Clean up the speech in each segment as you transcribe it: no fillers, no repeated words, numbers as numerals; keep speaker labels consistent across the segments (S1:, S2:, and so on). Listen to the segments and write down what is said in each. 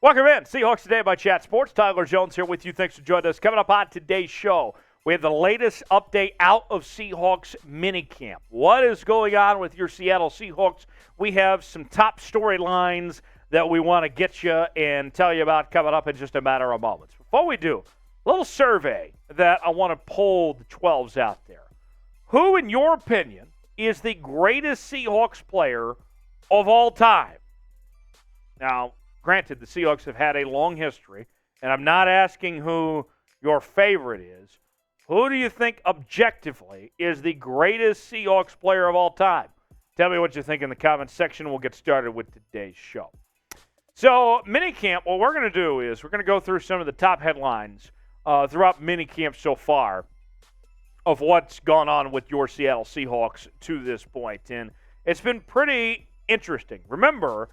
S1: Welcome in. Seahawks Today by Chat Sports. Tyler Jones here with you. Thanks for joining us. Coming up on today's show, we have the latest update out of Seahawks Minicamp. What is going on with your Seattle Seahawks? We have some top storylines that we want to get you and tell you about coming up in just a matter of moments. Before we do, a little survey that I want to poll the 12s out there. Who, in your opinion, is the greatest Seahawks player of all time? Now, granted, the Seahawks have had a long history, and I'm not asking who your favorite is. Who do you think objectively is the greatest Seahawks player of all time? Tell me what you think in the comments section. We'll get started with today's show. So, Minicamp, what we're going to do is we're going to go through some of the top headlines throughout Minicamp so far of what's gone on with your Seattle Seahawks to this point. And it's been pretty interesting. Remember,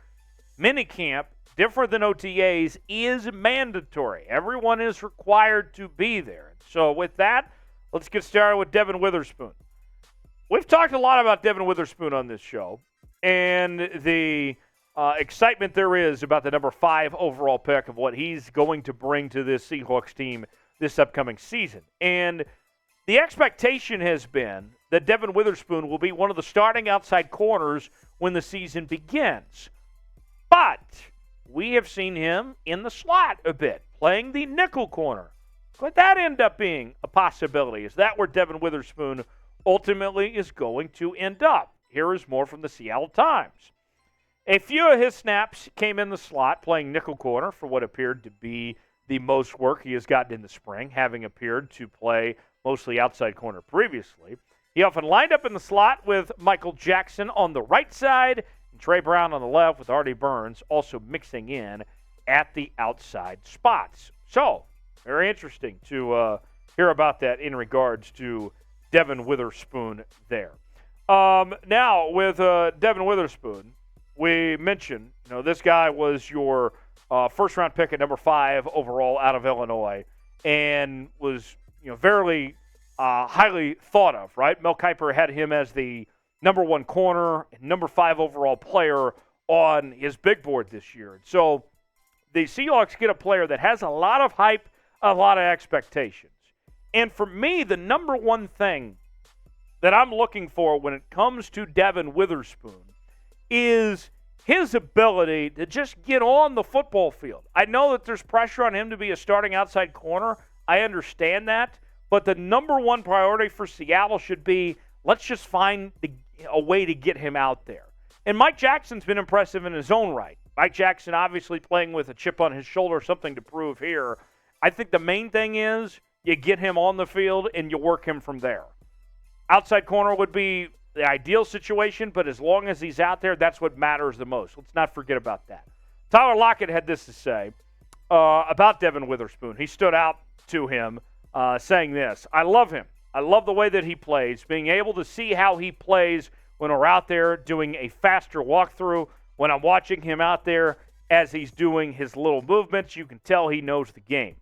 S1: Minicamp, different than OTAs, is mandatory. Everyone is required to be there. So with that, let's get started with Devin Witherspoon. We've talked a lot about Devin Witherspoon on this show and the excitement there is about the number 5 overall pick of what he's going to bring to this Seahawks team this upcoming season. And the expectation has been that Devin Witherspoon will be one of the starting outside corners when the season begins. But we have seen him in the slot a bit, playing the nickel corner. Could that end up being a possibility? Is that where Devin Witherspoon ultimately is going to end up? Here is more from the Seattle Times. A few of his snaps came in the slot, playing nickel corner for what appeared to be the most work he has gotten in the spring, having appeared to play mostly outside corner previously. He often lined up in the slot with Michael Jackson on the right side and Trey Brown on the left, with Artie Burns also mixing in at the outside spots. So, very interesting to hear about that in regards to Devin Witherspoon there. Now, with Devin Witherspoon, we mentioned, this guy was your first-round pick at number 5 overall out of Illinois and was, very highly thought of, right? Mel Kiper had him as the number 1 corner and number 5 overall player on his big board this year. So the Seahawks get a player that has a lot of hype, a lot of expectations. And for me, the number one thing that I'm looking for when it comes to Devin Witherspoon is his ability to just get on the football field. I know that there's pressure on him to be a starting outside corner. I understand that. But the number one priority for Seattle should be, let's just find a way to get him out there. And Mike Jackson's been impressive in his own right. Mike Jackson obviously playing with a chip on his shoulder, something to prove here. I think the main thing is you get him on the field and you work him from there. Outside corner would be the ideal situation, but as long as he's out there, that's what matters the most. Let's not forget about that. Tyler Lockett had this to say about Devin Witherspoon. He stood out to him saying this: I love him. I love the way that he plays. Being able to see how he plays when we're out there doing a faster walkthrough, when I'm watching him out there as he's doing his little movements, you can tell he knows the game.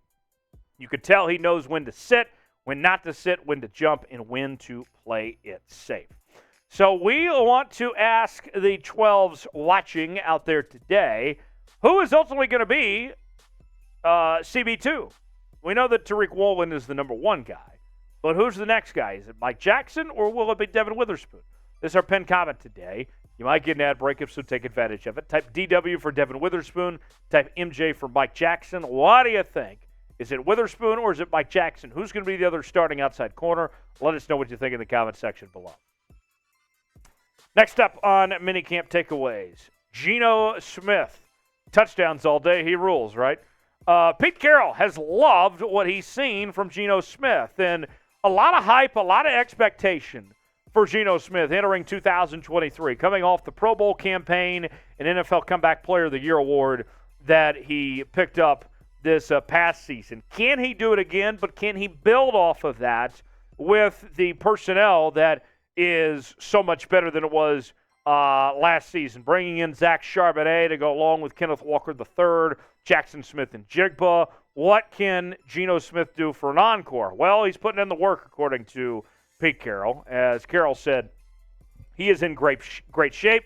S1: You can tell he knows when to sit, when not to sit, when to jump, and when to play it safe. So we want to ask the 12s watching out there today, who is ultimately going to be CB2? We know that Tariq Woolen is the number 1 guy, but who's the next guy? Is it Mike Jackson or will it be Devin Witherspoon? This is our pinned comment today. You might get an ad break, so take advantage of it. Type DW for Devin Witherspoon. Type MJ for Mike Jackson. What do you think? Is it Witherspoon or is it Mike Jackson? Who's going to be the other starting outside corner? Let us know what you think in the comment section below. Next up on Minicamp Takeaways, Geno Smith. Touchdowns all day. He rules, right? Pete Carroll has loved what he's seen from Geno Smith. And a lot of hype, a lot of expectation for Geno Smith entering 2023, coming off the Pro Bowl campaign and NFL Comeback Player of the Year award that he picked up this past season. Can he do it again, but can he build off of that with the personnel that is so much better than it was last season? Bringing in Zach Charbonnet to go along with Kenneth Walker III, Jackson Smith, and Jigba. What can Geno Smith do for an encore? Well, he's putting in the work, according to Pete Carroll. As Carroll said, he is in great shape.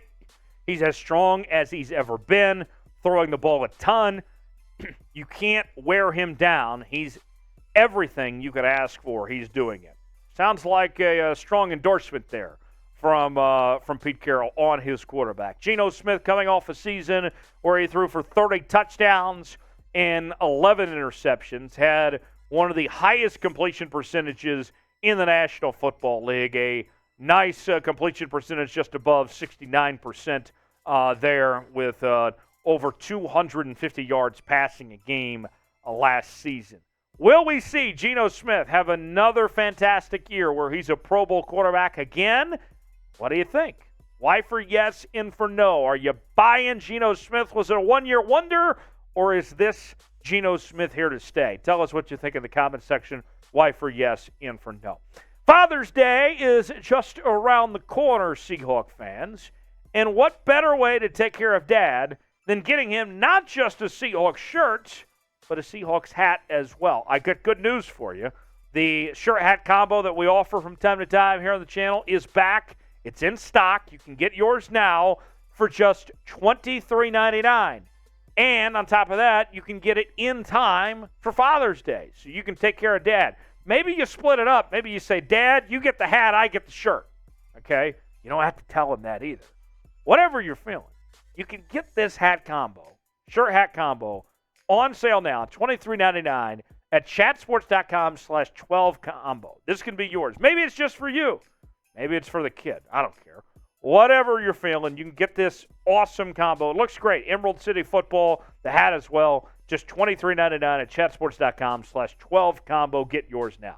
S1: He's as strong as he's ever been, throwing the ball a ton. You can't wear him down. He's everything you could ask for. He's doing it. Sounds like a strong endorsement there from Pete Carroll on his quarterback. Geno Smith coming off a season where he threw for 30 touchdowns and 11 interceptions, had one of the highest completion percentages in the National Football League, a nice completion percentage just above 69% there with over 250 yards passing a game last season. Will we see Geno Smith have another fantastic year where he's a Pro Bowl quarterback again? What do you think? Y for yes, in for no. Are you buying Geno Smith? Was it a one-year wonder, or is this Geno Smith here to stay? Tell us what you think in the comment section. Y for yes, in for no. Father's Day is just around the corner, Seahawks fans. And what better way to take care of Dad than getting him not just a Seahawks shirt, but a Seahawks hat as well. I got good news for you. The shirt-hat combo that we offer from time to time here on the channel is back. It's in stock. You can get yours now for just $23.99. And on top of that, you can get it in time for Father's Day. So you can take care of Dad. Maybe you split it up. Maybe you say, Dad, you get the hat, I get the shirt. Okay? You don't have to tell him that either. Whatever you're feeling, you can get this hat combo, shirt-hat combo, on sale now, $23.99 at chatsports.com/12combo. This can be yours. Maybe it's just for you. Maybe it's for the kid. I don't care. Whatever you're feeling, you can get this awesome combo. It looks great. Emerald City football, the hat as well. Just $23.99 at chatsports.com/12combo. Get yours now.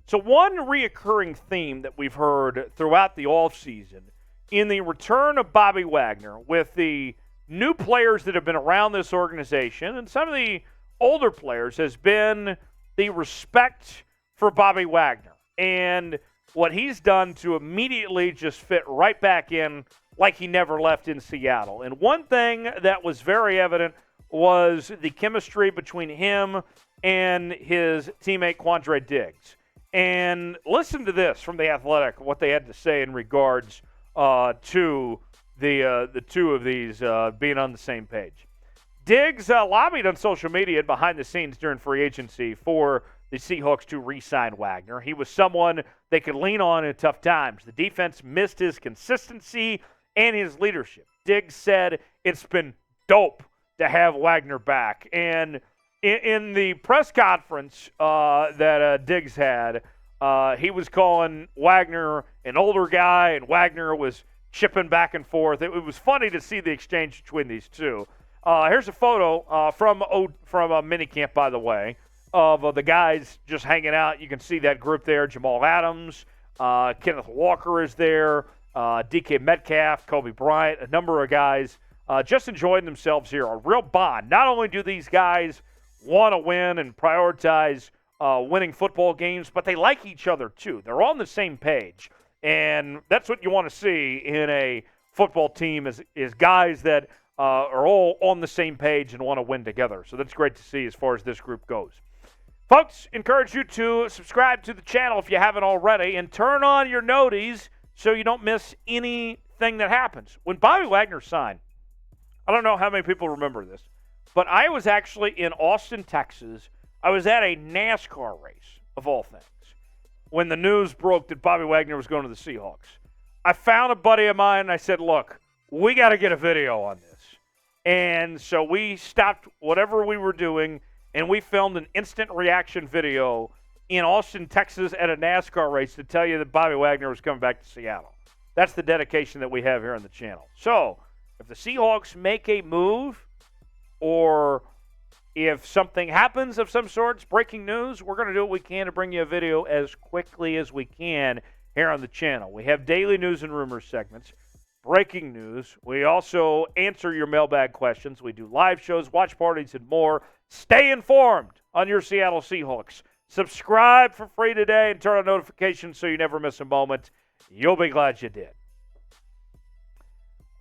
S1: So one reoccurring theme that we've heard throughout the offseason in the return of Bobby Wagner with the new players that have been around this organization and some of the older players has been the respect for Bobby Wagner and what he's done to immediately just fit right back in like he never left in Seattle. And one thing that was very evident was the chemistry between him and his teammate Quandre Diggs. And listen to this from The Athletic, what they had to say in regards to the two of these being on the same page. Diggs lobbied on social media and behind the scenes during free agency for the Seahawks to re-sign Wagner. He was someone they could lean on in tough times. The defense missed his consistency and his leadership. Diggs said it's been dope to have Wagner back. And in the press conference that Diggs had, he was calling Wagner an older guy, and Wagner was chipping back and forth. It was funny to see the exchange between these two. Here's a photo from a minicamp, by the way, of the guys just hanging out. You can see that group there. Jamal Adams, Kenneth Walker is there, DK Metcalf, Kobe Bryant, a number of guys just enjoying themselves here. A real bond. Not only do these guys want to win and prioritize winning football games, but they like each other too. They're on the same page. And that's what you want to see in a football team is guys that are all on the same page and want to win together. So that's great to see as far as this group goes. Folks, encourage you to subscribe to the channel if you haven't already and turn on your noties so you don't miss anything that happens. When Bobby Wagner signed, I don't know how many people remember this, but I was actually in Austin, Texas. I was at a NASCAR race, of all things, when the news broke that Bobby Wagner was going to the Seahawks. I found a buddy of mine, and I said, look, we got to get a video on this. And so we stopped whatever we were doing, and we filmed an instant reaction video in Austin, Texas at a NASCAR race to tell you that Bobby Wagner was coming back to Seattle. That's the dedication that we have here on the channel. So if the Seahawks make a move or if something happens of some sorts, breaking news, we're going to do what we can to bring you a video as quickly as we can here on the channel. We have daily news and rumors segments, breaking news. We also answer your mailbag questions. We do live shows, watch parties, and more. Stay informed on your Seattle Seahawks. Subscribe for free today and turn on notifications so you never miss a moment. You'll be glad you did.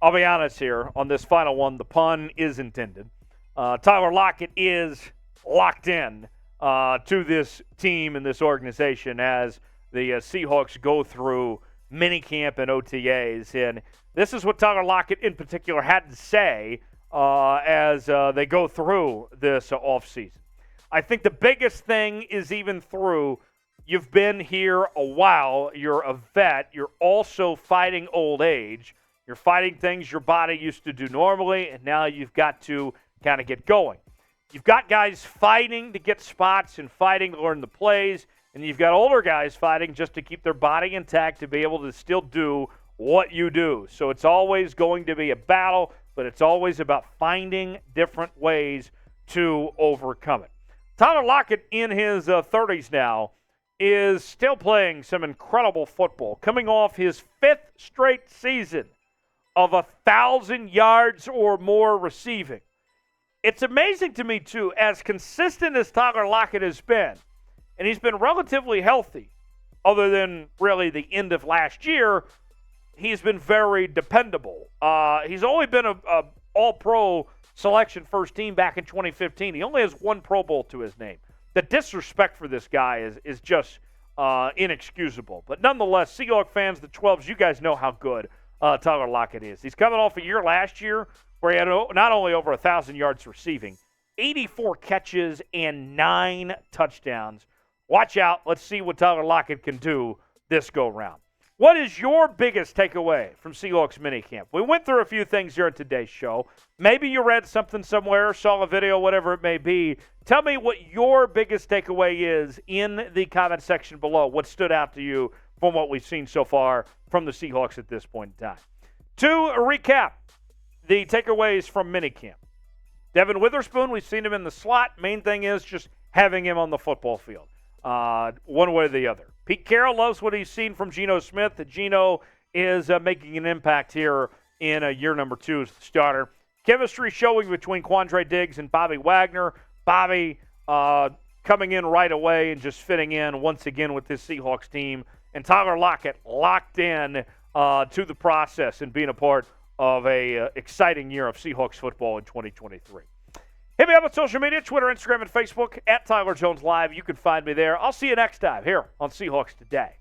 S1: I'll be honest here on this final one. The pun is intended. Tyler Lockett is locked in to this team and this organization as the Seahawks go through minicamp and OTAs. And this is what Tyler Lockett in particular had to say as they go through this offseason. I think the biggest thing is even through you've been here a while, you're a vet, you're also fighting old age, you're fighting things your body used to do normally, and now you've got to kind of get going. You've got guys fighting to get spots and fighting to learn the plays, and you've got older guys fighting just to keep their body intact to be able to still do what you do. So it's always going to be a battle, but it's always about finding different ways to overcome it. Tyler Lockett, in his 30s now, is still playing some incredible football, coming off his 5th straight season of 1,000 yards or more receiving. It's amazing to me, too, as consistent as Tyler Lockett has been, and he's been relatively healthy, other than really the end of last year, he's been very dependable. He's only been a all-pro selection first team back in 2015. He only has one Pro Bowl to his name. The disrespect for this guy is just inexcusable. But nonetheless, Seahawks fans, the 12s, you guys know how good Tyler Lockett is. He's coming off a year last year where he had not only over 1,000 yards receiving, 84 catches and 9 touchdowns. Watch out. Let's see what Tyler Lockett can do this go-round. What is your biggest takeaway from Seahawks Minicamp? We went through a few things here in today's show. Maybe you read something somewhere, saw a video, whatever it may be. Tell me what your biggest takeaway is in the comment section below. What stood out to you from what we've seen so far from the Seahawks at this point in time? To recap the takeaways from Minicamp. Devin Witherspoon, we've seen him in the slot. Main thing is just having him on the football field, one way or the other. Pete Carroll loves what he's seen from Geno Smith. Geno is making an impact here in year number 2 as the starter. Chemistry showing between Quandre Diggs and Bobby Wagner. Bobby coming in right away and just fitting in once again with this Seahawks team. And Tyler Lockett locked in to the process and being a part of a exciting year of Seahawks football in 2023. Hit me up on social media, Twitter, Instagram, and Facebook, at Tyler Jones Live. You can find me there. I'll see you next time here on Seahawks Today.